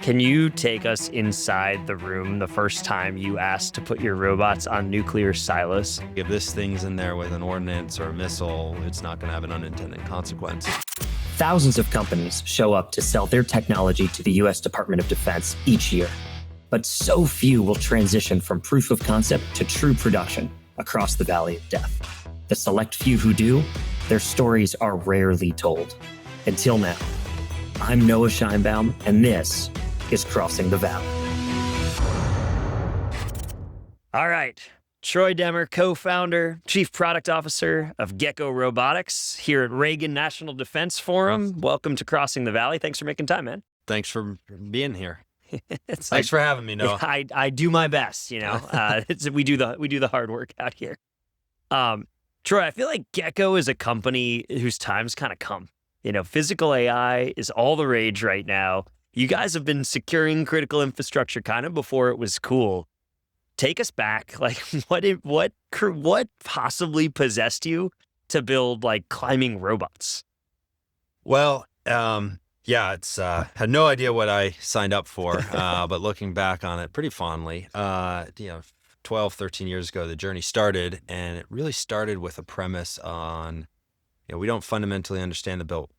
Can you take us inside the room the first time you asked to put your robots on nuclear silos? If this thing's in there with an ordnance or a missile, it's not going to have an unintended consequence. Thousands of companies show up to sell their technology to the U.S. Department of Defense each year, but so few will transition from proof of concept to true production across the valley of death. The select few who do, their stories are rarely told. Until now. I'm Noah Scheinbaum, and this is Crossing the Valley. All right. Troy Demmer, co-founder, chief product officer of Gecko Robotics here at Reagan National Defense Forum. Welcome to Crossing the Valley. Thanks for making time, man. Thanks for being here. Thanks for having me, Noah. I do my best, you know. We do the hard work out here. Troy, I feel like Gecko is a company whose time's kind of come. You know, physical AI is all the rage right now. You guys have been securing critical infrastructure kind of before it was cool. Take us back. Like, what possibly possessed you to build like climbing robots? Well, it's had no idea what I signed up for, but looking back on it pretty fondly, 12, 13 years ago, the journey started, and it really started with a premise on, we don't fundamentally understand the built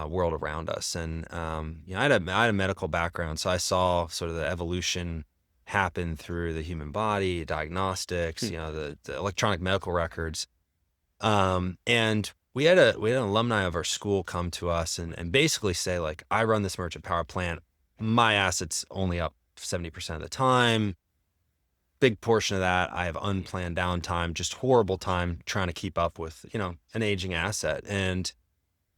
world around us. And, I had a medical background, so I saw sort of the evolution happen through the human body, diagnostics, the electronic medical records. And we had an alumni of our school come to us and basically say, like, I run this merchant power plant. My assets only up 70% of the time. Big portion of that, I have unplanned downtime, just horrible time trying to keep up with, an aging asset. And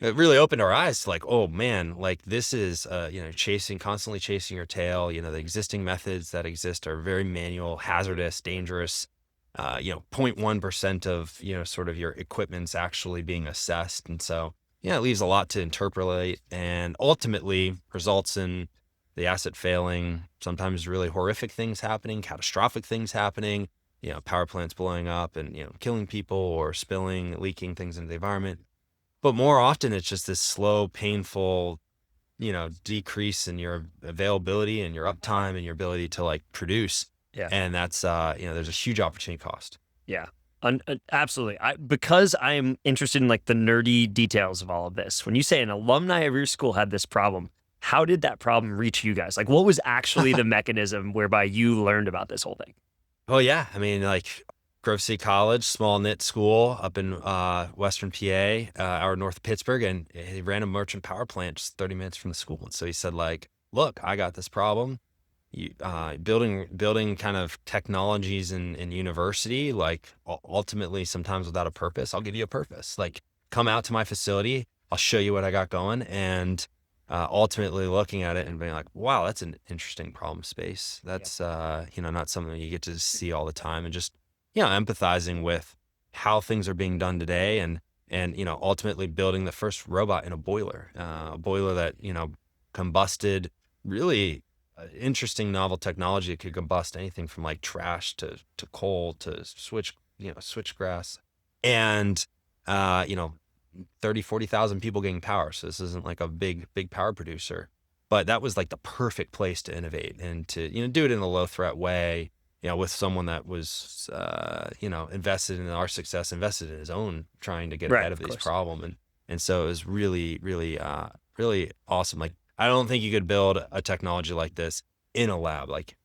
it really opened our eyes to like, oh man, like this is, constantly chasing your tail. The existing methods that exist are very manual, hazardous, dangerous. 0.1% of, sort of your equipment's actually being assessed. And so, it leaves a lot to interpolate and ultimately results in the asset failing, sometimes really horrific things happening, catastrophic things happening, power plants blowing up and, killing people or spilling, leaking things into the environment. But more often it's just this slow, painful, decrease in your availability and your uptime and your ability to like produce. Yeah. And that's, there's a huge opportunity cost. Yeah, absolutely. Because I am interested in like the nerdy details of all of this. When you say an alumni of your school had this problem, how did that problem reach you guys? Like, what was actually the mechanism whereby you learned about this whole thing? Oh yeah. I mean, like Grove City College, small knit school up in Western PA, hour north of Pittsburgh. And he ran a merchant power plant just 30 minutes from the school. And so he said, like, look, I got this problem. Building kind of technologies in university, like ultimately sometimes without a purpose. I'll give you a purpose. Like, come out to my facility. I'll show you what I got going. And ultimately looking at it and being like, wow, that's an interesting problem space. That's, not something you get to see all the time, and just, empathizing with how things are being done today and, ultimately building the first robot in a boiler that, combusted really interesting novel technology. It could combust anything from like trash to coal to switchgrass and, 30, 40,000 people getting power. So this isn't like a big power producer, but that was like the perfect place to innovate and to, do it in a low threat way, with someone that was, invested in our success, invested in his own, trying to get ahead of these problems. And so it was really, really, really awesome. Like, I don't think you could build a technology like this in a lab. Like,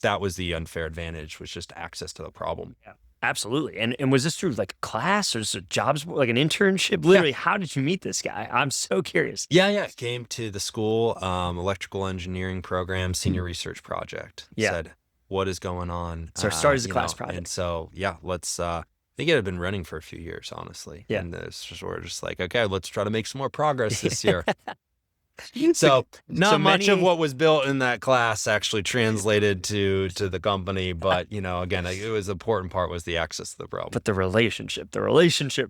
that was the unfair advantage, was just access to the problem. Yeah. Absolutely. And was this through like a class or just a jobs, like an internship? Literally, How did you meet this guy? I'm so curious. Yeah. Came to the school, electrical engineering program, senior research project. Yeah. Said, what is going on? So it started as a class project. And so, let's, I think it had been running for a few years, honestly. Yeah. And we're just like, okay, let's try to make some more progress this year. So much of what was built in that class actually translated to the company, but again, it was the important part was the access to the problem. But the relationship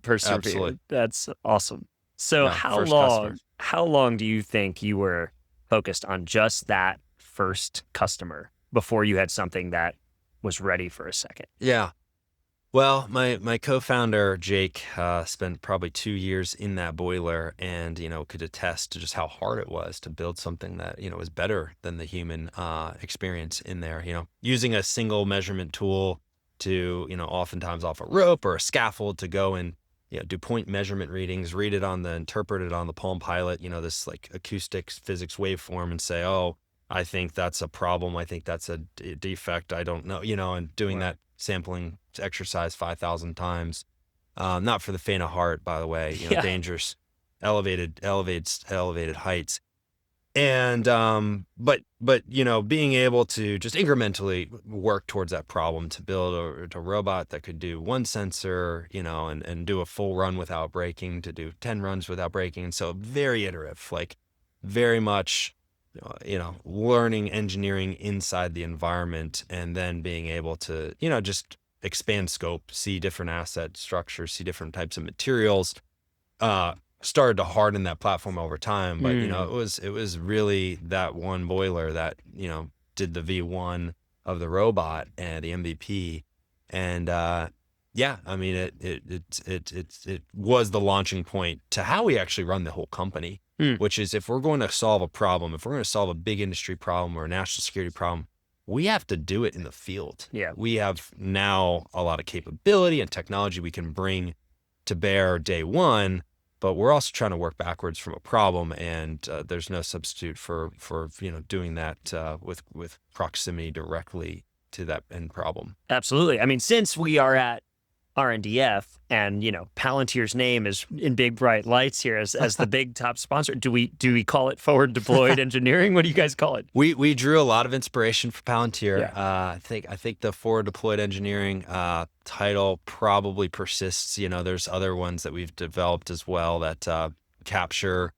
persevered. Absolutely. That's awesome. So how long do you think you were focused on just that first customer before you had something that was ready for a second? Yeah. Well, my co-founder, Jake, spent probably 2 years in that boiler and, could attest to just how hard it was to build something that, was better than the human experience in there, using a single measurement tool to, oftentimes off a rope or a scaffold to go and, do point measurement readings, interpret it on the Palm Pilot, this like acoustic physics waveform and say, oh, I think that's a problem. I think that's a defect. I don't know, and doing that sampling exercise 5,000 times. Not for the faint of heart, by the way, dangerous, elevated heights. And, but, being able to just incrementally work towards that problem to build a robot that could do one sensor, and do a full run without braking, to do 10 runs without braking. And so very iterative, like very much, learning engineering inside the environment, and then being able to, just expand scope, see different asset structures, see different types of materials, started to harden that platform over time. But, it was really that one boiler that, did the V1 of the robot and the MVP. And, yeah, I mean, it was the launching point to how we actually run the whole company, which is if we're going to solve a problem, if we're going to solve a big industry problem or a national security problem, we have to do it in the field. Yeah. We have now a lot of capability and technology we can bring to bear day one, but we're also trying to work backwards from a problem. And there's no substitute for doing that with proximity directly to that end problem. Absolutely. I mean, since we are at RNDF and, Palantir's name is in big bright lights here as the big top sponsor, do we call it forward deployed engineering? What do you guys call it? We drew a lot of inspiration from Palantir. Yeah. I think the forward deployed engineering title probably persists. There's other ones that we've developed as well that capture,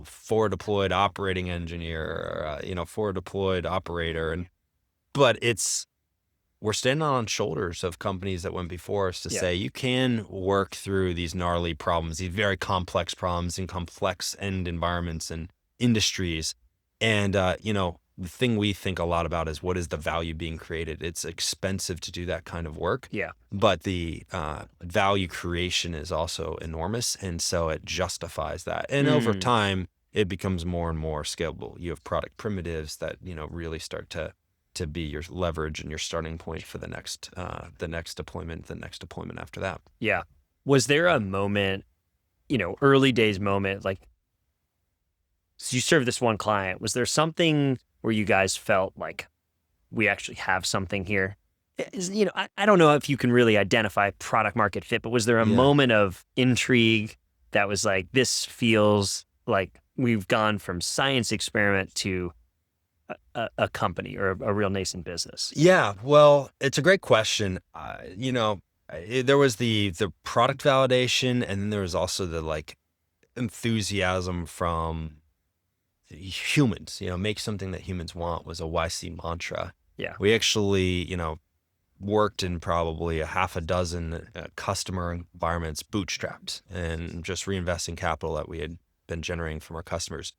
forward deployed operating engineer, forward deployed operator, but we're standing on shoulders of companies that went before us to say you can work through these gnarly problems, these very complex problems in complex end environments and industries. And, the thing we think a lot about is what is the value being created? It's expensive to do that kind of work. Yeah. But the value creation is also enormous. And so it justifies that. And over time, it becomes more and more scalable. You have product primitives that, really start to be your leverage and your starting point for the next deployment after that. Yeah. Was there a moment, early days moment, like, so you served this one client, was there something where you guys felt like we actually have something here? I don't know if you can really identify product market fit, but was there a moment of intrigue that was like, this feels like we've gone from science experiment to a company or a real nascent business? Yeah, well, it's a great question. There was the product validation, and then there was also the enthusiasm from humans. Make something that humans want was a YC mantra. Yeah, we actually worked in probably a half a dozen customer environments, bootstrapped, and just reinvesting capital that we had been generating from our customers.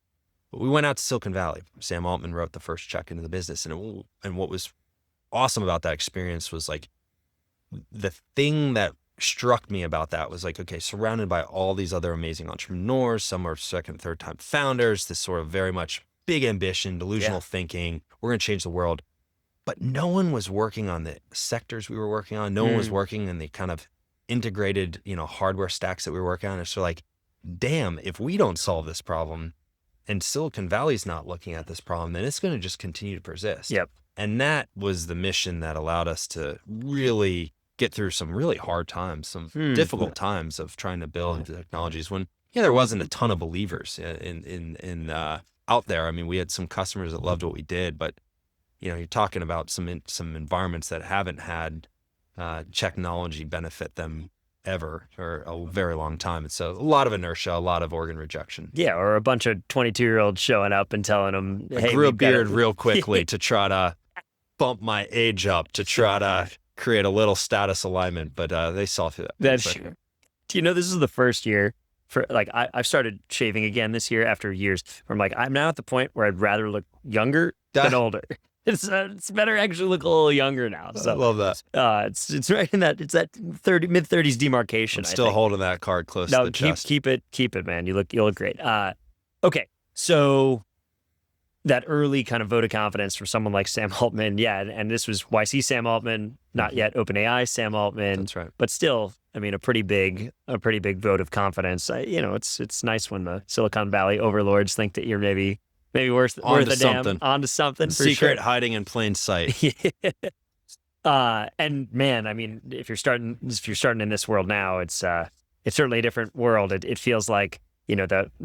We went out to Silicon Valley. Sam Altman wrote the first check into the business. And what was awesome about that experience was like, the thing that struck me about that was like, okay, surrounded by all these other amazing entrepreneurs, some are second, third time founders, this sort of very much big ambition, delusional thinking, we're going to change the world. But no one was working on the sectors we were working on. No one was working in the kind of integrated, hardware stacks that we were working on. It's so like, damn, if we don't solve this problem, and Silicon Valley's not looking at this problem, then it's going to just continue to persist. Yep. And that was the mission that allowed us to really get through some really hard times, some difficult times of trying to build technologies when there wasn't a ton of believers in out there. I mean, we had some customers that loved what we did, but you're talking about some environments that haven't had technology benefit them ever for a very long time. And so a lot of inertia, a lot of organ rejection. Yeah, or a bunch of 22-year-olds showing up and telling them, hey, I grew a beard real quickly to try to bump my age up, to try to create a little status alignment, but they saw through that. That's true. Do you know this is the first year for I've started shaving again this year after years where I'm like, I'm now at the point where I'd rather look younger than older. It's better actually look a little younger now. So I love that. It's right in that, it's that mid-30s demarcation. I'm still holding that card close to the chest. Keep it, man. You look great. Okay, so that early kind of vote of confidence from someone like Sam Altman, and this was YC Sam Altman, not yet OpenAI Sam Altman. That's right. But still, I mean, a pretty big vote of confidence. It's nice when the Silicon Valley overlords think that you're maybe worth a damn, onto something. For Secret sure. hiding in plain sight. And man, I mean, if you're starting in this world now, it's certainly a different world. It feels like,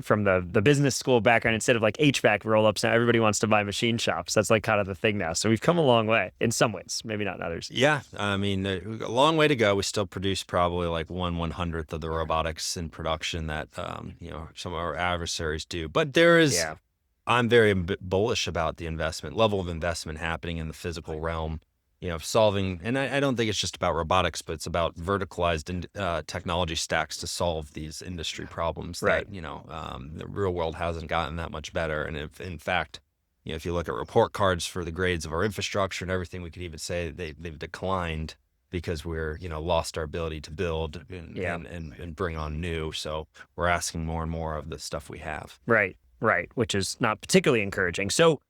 from the business school background, instead of like HVAC roll-ups, now everybody wants to buy machine shops. That's like kind of the thing now. So we've come a long way in some ways, maybe not in others. Yeah, I mean, a long way to go. We still produce probably like 1/100th of the robotics in production that some of our adversaries do. But there is, I'm very bullish about the level of investment happening in the physical realm. Solving, and I don't think it's just about robotics, but it's about verticalized technology stacks to solve these industry problems that, the real world hasn't gotten that much better. And if, in fact, if you look at report cards for the grades of our infrastructure and everything, we could even say they've declined because we're, lost our ability to build and bring on new. So we're asking more and more of the stuff we have. Right, which is not particularly encouraging. So,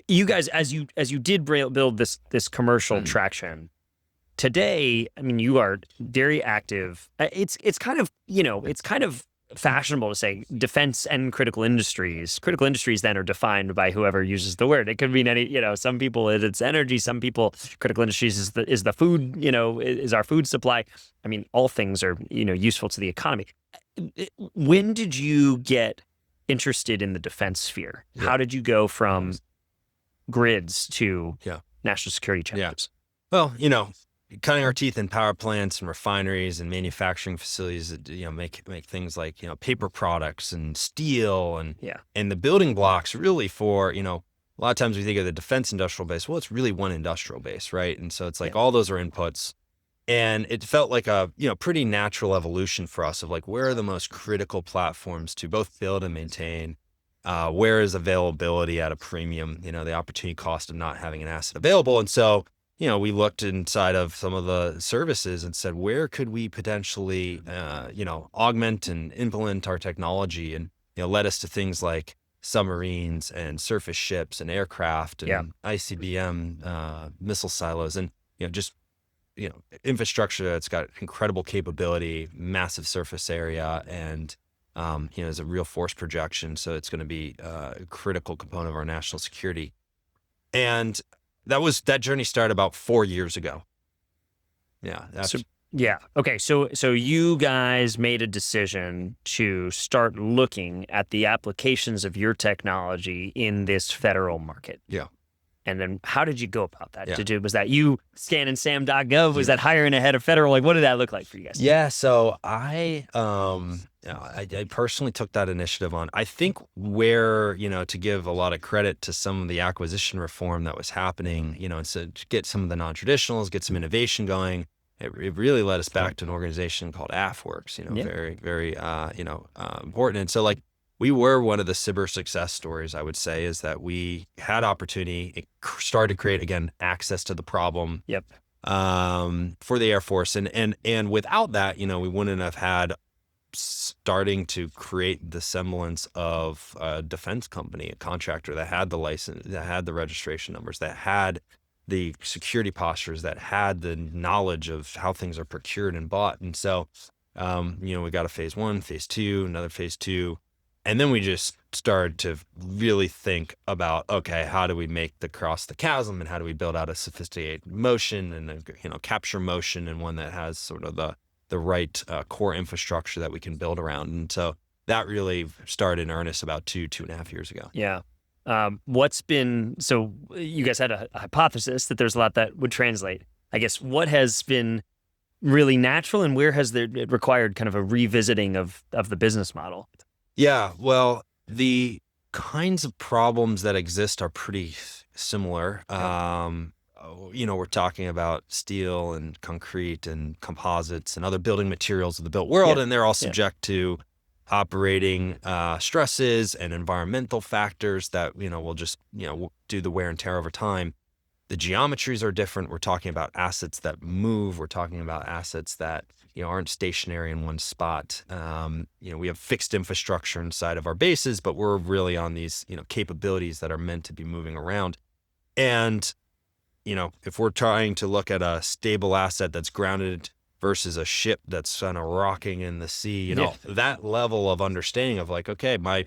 you guys, as you did build this commercial traction today, I mean, you are very active. It's kind of fashionable to say defense and critical industries. Critical industries then are defined by whoever uses the word. It could mean any, some people it's energy, some people critical industries is the food, is our food supply. I mean, all things are, useful to the economy. When did you get interested in the defense sphere? How did you go from grids to national security challenges? Well, cutting our teeth in power plants and refineries and manufacturing facilities that make things like paper products and steel and the building blocks really for a lot of times we think of the defense industrial base. Well, it's really one industrial base, right? And so it's like all those are inputs, and it felt like a pretty natural evolution for us of like where are the most critical platforms to both build and maintain. Where is availability at a premium, the opportunity cost of not having an asset available. And so, we looked inside of some of the services and said, where could we potentially, augment and implement our technology, and, led us to things like submarines and surface ships and aircraft and ICBM, missile silos, and, infrastructure that's got incredible capability, massive surface area, and is a real force projection. So it's going to be a critical component of our national security. And that journey started about 4 years ago. Okay. So you guys made a decision to start looking at the applications of your technology in this federal market. Yeah. And then how did you go about that? Was that you scanning sam.gov? Was that hiring ahead of federal? Like, what did that look like for you guys? Yeah. So I personally took that initiative on. I think where, to give a lot of credit to some of the acquisition reform that was happening, so to get some of the non-traditionals, get some innovation going, it really led us back to an organization called AF Works, very, very, important. And so like, we were one of the SBIR success stories, I would say, is that we had opportunity. It started to create, again, access to the problem for the Air Force. And without that, we wouldn't have had starting to create the semblance of a defense company, a contractor that had the license, that had the registration numbers, that had the security postures, that had the knowledge of how things are procured and bought. And so, we got a phase 1, phase 2, another phase 2. And then we just started to really think about, okay, how do we make cross the chasm, and how do we build out a sophisticated motion and capture motion, and one that has sort of the right core infrastructure that we can build around. And so that really started in earnest about 2.5 years ago. Yeah. So you guys had a hypothesis that there's a lot that would translate. I guess what has been really natural, and where has it required kind of a revisiting of the business model? Yeah, well, the kinds of problems that exist are pretty similar. We're talking about steel and concrete and composites and other building materials of the built world, and they're all subject to operating stresses and environmental factors that, will just, do the wear and tear over time. The geometries are different. We're talking about assets that move. We're talking about assets that, aren't stationary in one spot. We have fixed infrastructure inside of our bases, but we're really on these, capabilities that are meant to be moving around. And, if we're trying to look at a stable asset that's grounded versus a ship that's kind of rocking in the sea, that level of understanding of like, okay, my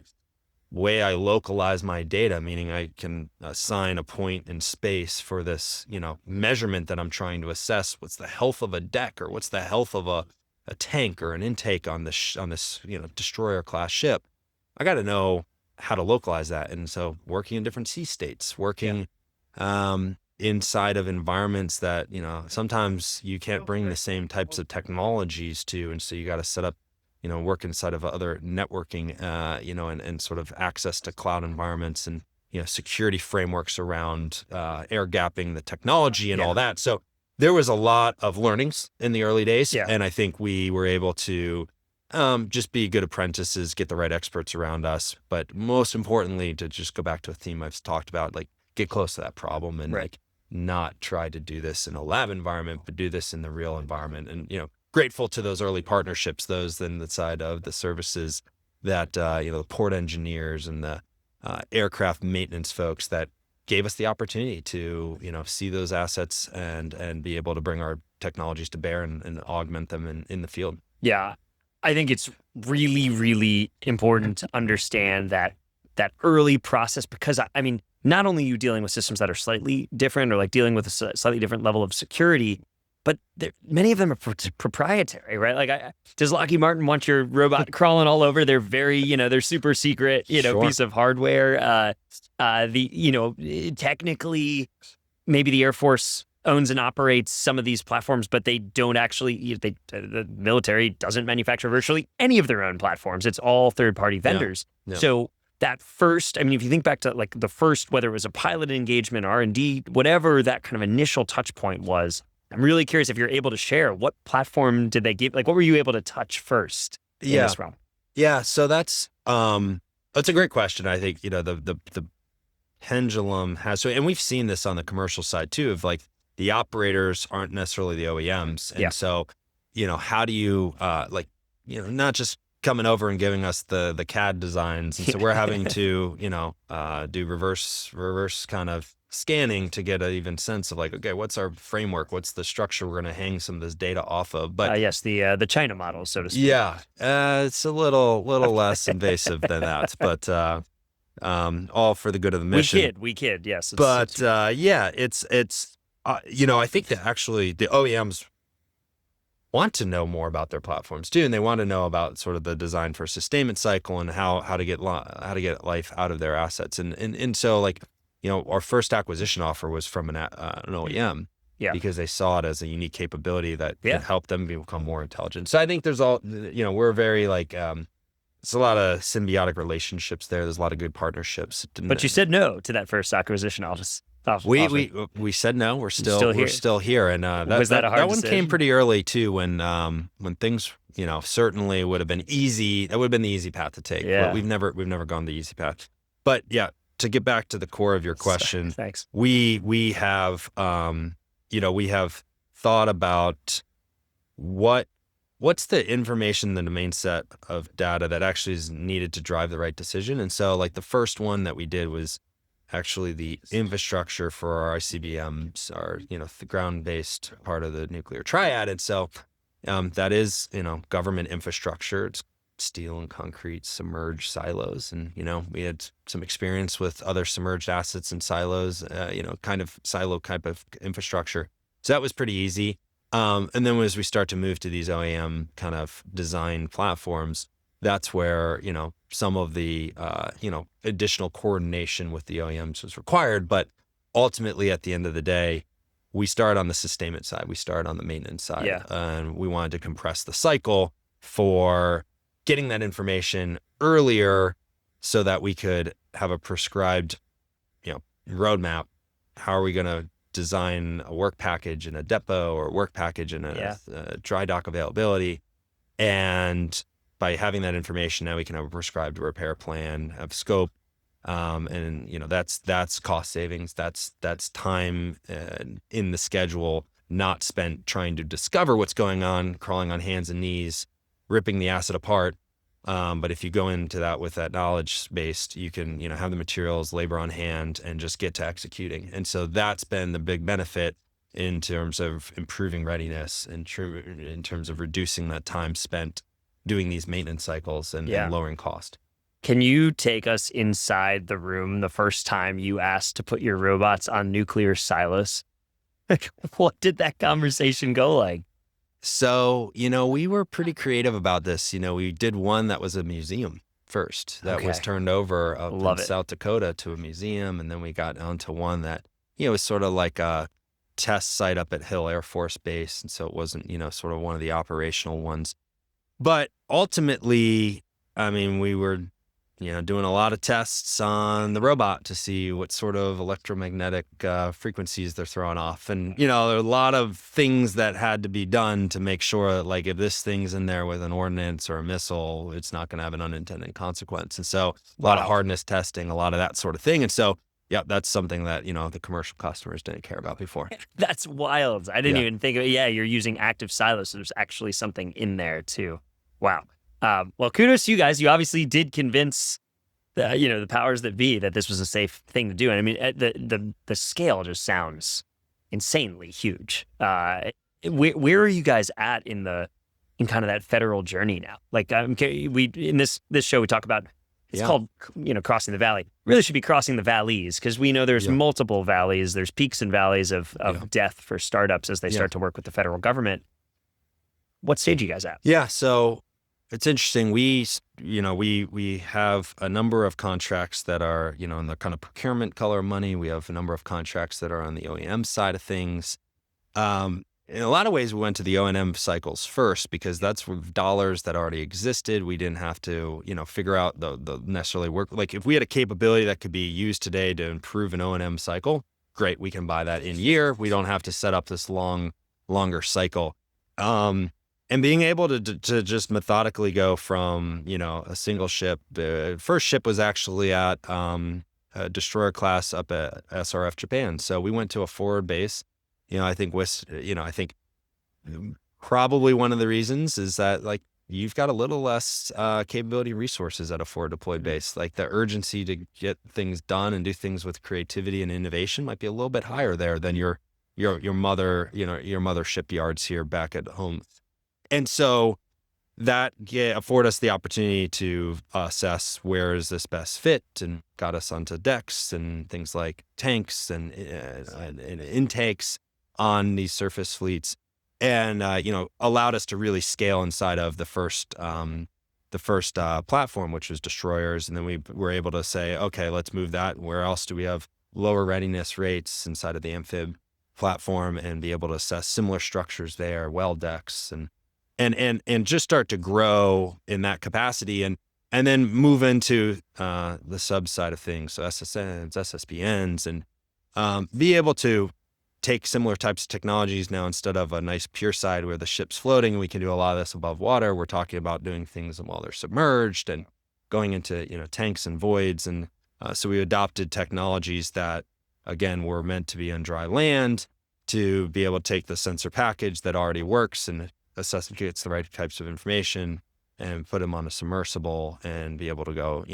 way I localize my data, meaning I can assign a point in space for this, measurement that I'm trying to assess. What's the health of a deck, or what's the health of a tank or an intake on this, destroyer class ship? I got to know how to localize that. And so working in different sea states, working inside of environments that, sometimes you can't bring the same types of technologies to. And so you got to set up, work inside of other networking, and sort of access to cloud environments and, security frameworks around air gapping the technology and all that. So there was a lot of learnings in the early days. Yeah. And I think we were able to just be good apprentices, get the right experts around us. But most importantly, to just go back to a theme I've talked about, like get close to that problem and like not try to do this in a lab environment, but do this in the real environment. And, grateful to those early partnerships, those in the side of the services that, the port engineers and the aircraft maintenance folks that gave us the opportunity to, see those assets and be able to bring our technologies to bear and augment them in the field. Yeah. I think it's really, really important to understand that early process, because I mean, not only are you dealing with systems that are slightly different or like dealing with a slightly different level of security, but many of them are proprietary, right? Like, does Lockheed Martin want your robot crawling all over their very, they're super secret, piece of hardware? Technically, maybe the Air Force owns and operates some of these platforms, but they don't actually, the military doesn't manufacture virtually any of their own platforms. It's all third-party vendors. Yeah. So that first, I mean, if you think back to like the first, whether it was a pilot engagement, R&D, whatever that kind of initial touch point was, I'm really curious if you're able to share what platform did they give, like what were you able to touch first in this realm? Yeah. So that's a great question. I think, the pendulum has, and we've seen this on the commercial side too, of like the operators aren't necessarily the OEMs. And so, how do you, not just coming over and giving us the CAD designs. And so we're having to, do reverse kind of scanning to get an even sense of like, okay, what's our framework? What's the structure we're going to hang some of this data off of? But yes, the China model, so to speak. Yeah, it's a little less invasive than that, but all for the good of the mission. We kid, yes. It's I think that actually the OEMs want to know more about their platforms too, and they want to know about sort of the design for sustainment cycle and how to get life out of their assets. And so like, our first acquisition offer was from an OEM, because they saw it as a unique capability that could help them become more intelligent. So I think there's we're very like, there's a lot of symbiotic relationships there. There's a lot of good partnerships. But you said no to that first acquisition offer. We said no. We're still here. And was that a hard that one decision? came pretty early too, when things certainly would have been easy. That would have been the easy path to take. Yeah. But we've never gone the easy path. But yeah, to get back to the core of your question, thanks. We have we have thought about what's the information, the domain set of data that actually is needed to drive the right decision. And so like the first one that we did was actually the infrastructure for our ICBMs, our the ground-based part of the nuclear triad. And so that is government infrastructure. It's steel and concrete submerged silos, and we had some experience with other submerged assets and silos, kind of silo type of infrastructure. So that was pretty easy. And then as we start to move to these OEM kind of design platforms, that's where some of the additional coordination with the OEMs was required. But ultimately, at the end of the day, we start on the sustainment side. We start on the maintenance side, and we wanted to compress the cycle for getting that information earlier so that we could have a prescribed, roadmap. How are we going to design a work package in a depot or a work package in a dry dock availability? And by having that information, now we can have a prescribed repair plan, have scope, and that's cost savings. That's time in the schedule not spent trying to discover what's going on, crawling on hands and knees, ripping the asset apart. But if you go into that with that knowledge based, you can, have the materials, labor on hand, and just get to executing. And so that's been the big benefit in terms of improving readiness and in terms of reducing that time spent doing these maintenance cycles and lowering cost. Can you take us inside the room the first time you asked to put your robots on nuclear silos? What did that conversation go like? So, we were pretty creative about this. We did one that was a museum first that was turned over up in South Dakota to a museum. And then we got onto one that, was sort of like a test site up at Hill Air Force Base. And so it wasn't, sort of one of the operational ones. But ultimately, we were, doing a lot of tests on the robot to see what sort of electromagnetic frequencies they're throwing off. And, there are a lot of things that had to be done to make sure that, like, if this thing's in there with an ordnance or a missile, it's not going to have an unintended consequence. And so a lot of hardness testing, a lot of that sort of thing. And so, that's something that, the commercial customers didn't care about before. That's wild. I didn't even think of it. Yeah, you're using active silos. So there's actually something in there too. Wow. Well, kudos to you guys. You obviously did convince the powers that be that this was a safe thing to do. And the scale just sounds insanely huge. Where are you guys at in kind of that federal journey now? Like, in this show we talk about. It's called, crossing the valley. Really should be crossing the valleys, because we know there's multiple valleys. There's peaks and valleys of death for startups as they start to work with the federal government. What stage are you guys at? Yeah, so it's interesting. We have a number of contracts that are, in the kind of procurement color of money. We have a number of contracts that are on the OEM side of things. In a lot of ways, we went to the O&M cycles first because that's dollars that already existed. We didn't have to, figure out the necessarily work. Like, if we had a capability that could be used today to improve an O&M cycle, great, we can buy that in year. We don't have to set up this longer cycle. And being able to just methodically go from, a single ship. The first ship was actually at a destroyer class up at SRF Japan. So we went to a forward base. I think probably one of the reasons is that, like, you've got a little less capability resources at a forward deployed base. Like, the urgency to get things done and do things with creativity and innovation might be a little bit higher there than your mother shipyards here back at home. And so that afford us the opportunity to assess where is this best fit, and got us onto decks and things like tanks and intakes on these surface fleets, and allowed us to really scale inside of the first platform, which was destroyers. And then we were able to say, okay, let's move that. Where else do we have lower readiness rates inside of the amphib platform, and be able to assess similar structures there, well decks, and just start to grow in that capacity, and then move into the sub side of things, so SSNs, SSBNs, and be able to take similar types of technologies now. Instead of a nice pure side where the ship's floating, we can do a lot of this above water. We're talking about doing things while they're submerged and going into tanks and voids, and so we adopted technologies that, again, were meant to be on dry land, to be able to take the sensor package that already works and assess and gets the right types of information, and put them on a submersible, and be able to go,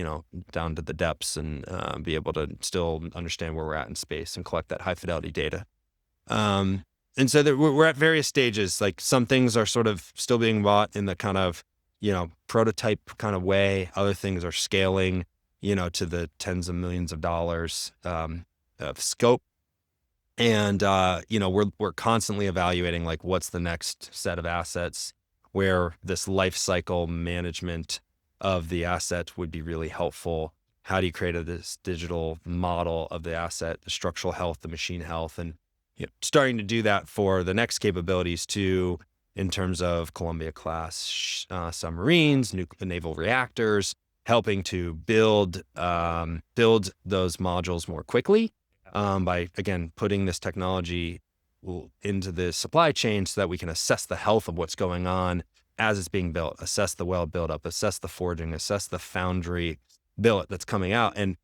down to the depths, and be able to still understand where we're at in space and collect that high fidelity data. And so we're at various stages. Like, some things are sort of still being bought in the kind of, prototype kind of way. Other things are scaling, to the tens of millions of dollars of scope. And, we're constantly evaluating, like, what's the next set of assets where this life cycle management of the asset would be really helpful. How do you create this digital model of the asset, the structural health, the machine health, and starting to do that for the next capabilities too, in terms of Columbia class submarines, naval reactors, helping to build those modules more quickly by, again, putting this technology into the supply chain so that we can assess the health of what's going on as it's being built, assess the weld buildup, assess the forging, assess the foundry billet that's coming out, and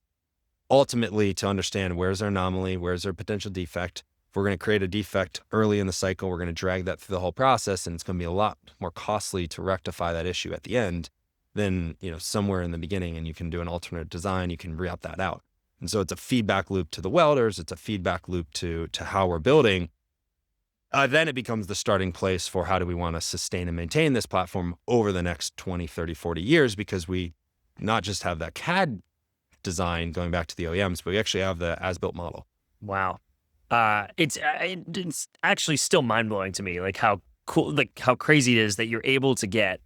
ultimately to understand where's our anomaly, where's our potential defect. If we're going to create a defect early in the cycle, we're going to drag that through the whole process, and it's going to be a lot more costly to rectify that issue at the end than, somewhere in the beginning, and you can do an alternate design, you can route that out. And so it's a feedback loop to the welders, it's a feedback loop to how we're building. Then it becomes the starting place for how do we want to sustain and maintain this platform over the next 20, 30, 40 years, because we not just have that CAD design going back to the OEMs, but we actually have the as-built model. Wow. It's actually still mind-blowing to me, like how cool, like how crazy it is that you're able to get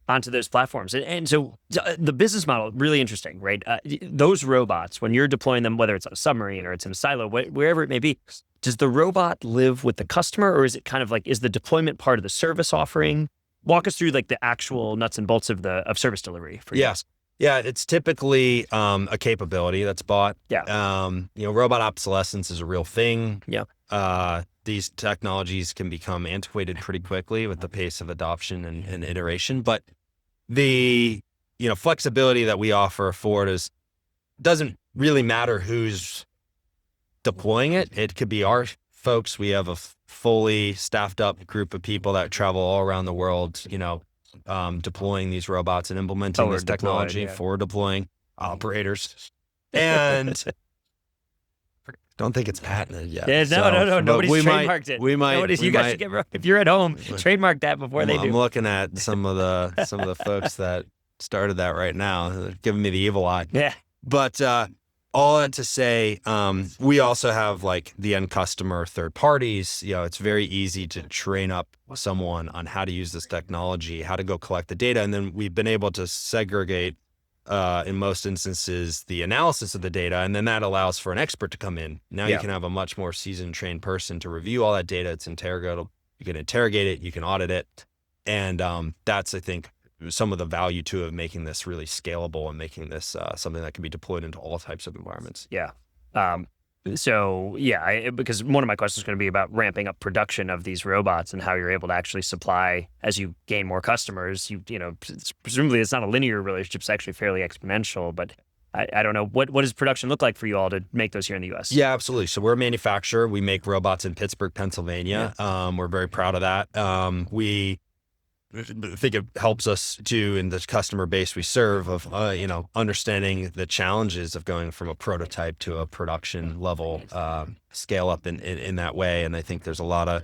onto those platforms. And so the business model, really interesting, right? Those robots, when you're deploying them, whether it's on a submarine or it's in a silo, wherever it may be, does the robot live with the customer, or is it kind of like, is the deployment part of the service offering? Walk us through like the actual nuts and bolts of service delivery for you. Yes. Yeah, it's typically a capability that's bought. Yeah. Robot obsolescence is a real thing. Yeah. These technologies can become antiquated pretty quickly with the pace of adoption and iteration. But the flexibility that we offer Ford doesn't really matter who's deploying it. It could be our folks. We have a fully staffed up group of people that travel all around the world, deploying these robots and implementing this technology for deploying operators. And don't think it's patented yet. Yeah, no. Nobody's trademarked it. We might. You guys should get, if you're at home, trademark that before they do. I'm looking at some of the folks that started that right now. They're giving me the evil eye. Yeah. But all that to say, we also have like the end customer, third parties. It's very easy to train up someone on how to use this technology, how to go collect the data, and then we've been able to segregate, in most instances, the analysis of the data, and then that allows for an expert to come in. Now you can have a much more seasoned, trained person to review all that data. It's interrogatable. You can interrogate it, you can audit it, and that's, I think, some of the value too of making this really scalable and making this something that can be deployed into all types of environments. Yeah. Because one of my questions is going to be about ramping up production of these robots and how you're able to actually supply as you gain more customers. Presumably it's not a linear relationship; it's actually fairly exponential. But I don't know, what does production look like for you all to make those here in the U.S.? Yeah, absolutely. So we're a manufacturer. We make robots in Pittsburgh, Pennsylvania. Yeah. We're very proud of that. I think it helps us too in the customer base we serve of, understanding the challenges of going from a prototype to a production level scale up in that way. And I think there's a lot of,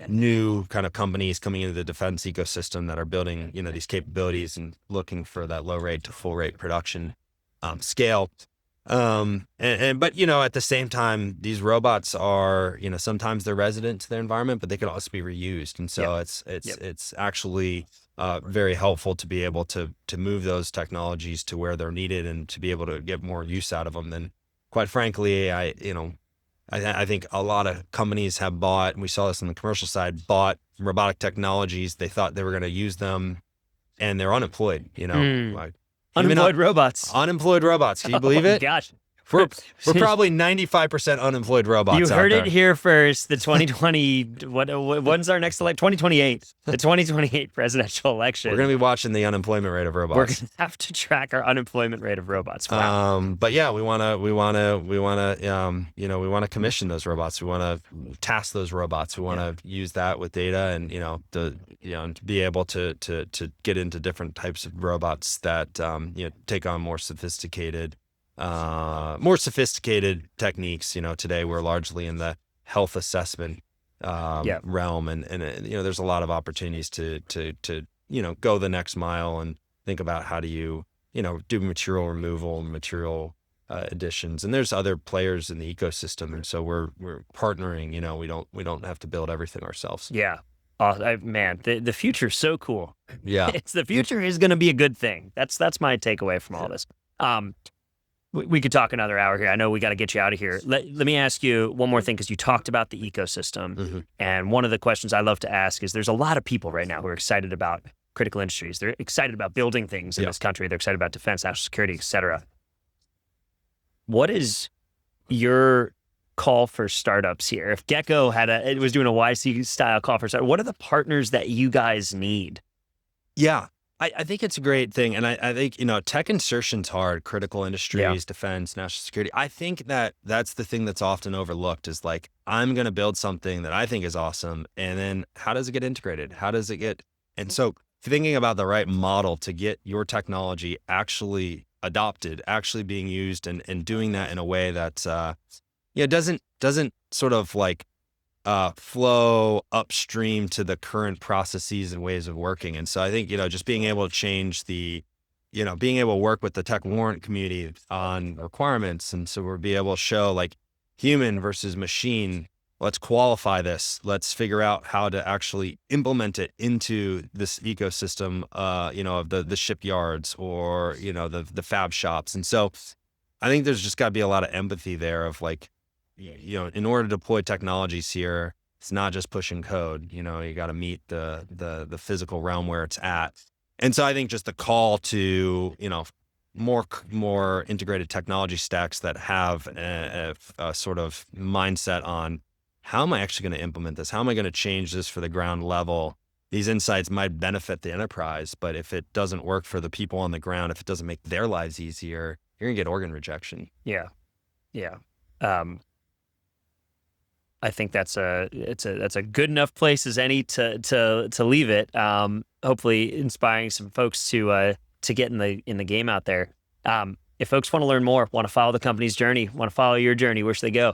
new kind of companies coming into the defense ecosystem that are building, these capabilities and looking for that low rate to full rate production scale. But at the same time, these robots are, sometimes they're resident to their environment, but they can also be reused. And so it's actually very helpful to be able to move those technologies to where they're needed and to be able to get more use out of them. And quite frankly, I think a lot of companies have bought, and we saw this on the commercial side, bought robotic technologies. They thought they were going to use them and they're unemployed, Unemployed robots. Unemployed robots. Can you believe it? Gosh. We're probably 95% unemployed robots. You heard it here first. The 2020, when's our next election? 2028. The 2028 presidential election. We're going to be watching the unemployment rate of robots. We're going to have to track our unemployment rate of robots. Wow. But yeah, we want to commission those robots. We want to task those robots. We want to use that with data and, to be able to get into different types of robots that, take on more sophisticated techniques. Today we're largely in the health assessment realm, and there's a lot of opportunities to go the next mile and think about how do you do material removal and material additions. And there's other players in the ecosystem, and so we're partnering. We don't have to build everything ourselves. Yeah. Man, the future's so cool. Yeah, the future is going to be a good thing. That's my takeaway from all this. We could talk another hour here. I know we got to get you out of here. Let me ask you one more thing, because you talked about the ecosystem. Mm-hmm. And one of the questions I love to ask is, there's a lot of people right now who are excited about critical industries. They're excited about building things in this country. They're excited about defense, national security, et cetera. What is your call for startups here? If Gecko was doing a YC style call for startups, what are the partners that you guys need Yeah, I think it's a great thing. And I think, tech insertion's hard, critical industries, defense, national security. I think that's the thing that's often overlooked is like, I'm going to build something that I think is awesome. And then how does it get integrated? How does it get, and so thinking about the right model to get your technology actually adopted, actually being used and doing that in a way that, doesn't sort of like, flow upstream to the current processes and ways of working. And so I think, just being able to change being able to work with the tech warrant community on requirements. And so we'll be able to show like human versus machine. Let's qualify this. Let's figure out how to actually implement it into this ecosystem, of the shipyards or, the fab shops. And so I think there's just got to be a lot of empathy there of like, in order to deploy technologies here, it's not just pushing code. You got to meet the physical realm where it's at. And so I think just the call to, more integrated technology stacks that have a sort of mindset on how am I actually going to implement this? How am I going to change this for the ground level? These insights might benefit the enterprise, but if it doesn't work for the people on the ground, if it doesn't make their lives easier, you're going to get organ rejection. Yeah. I think that's a good enough place as any to leave it. Hopefully inspiring some folks to get in the game out there. If folks want to learn more, want to follow the company's journey, want to follow your journey, where should they go?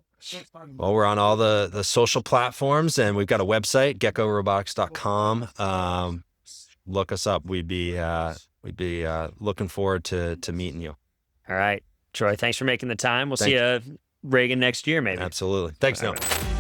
Well, we're on all the social platforms, and we've got a website, geckorobotics.com. Look us up. We'd be looking forward to meeting you. All right, Troy. Thanks for making the time. We'll see you Reagan next year, maybe. Absolutely. Thanks, Neil. Right.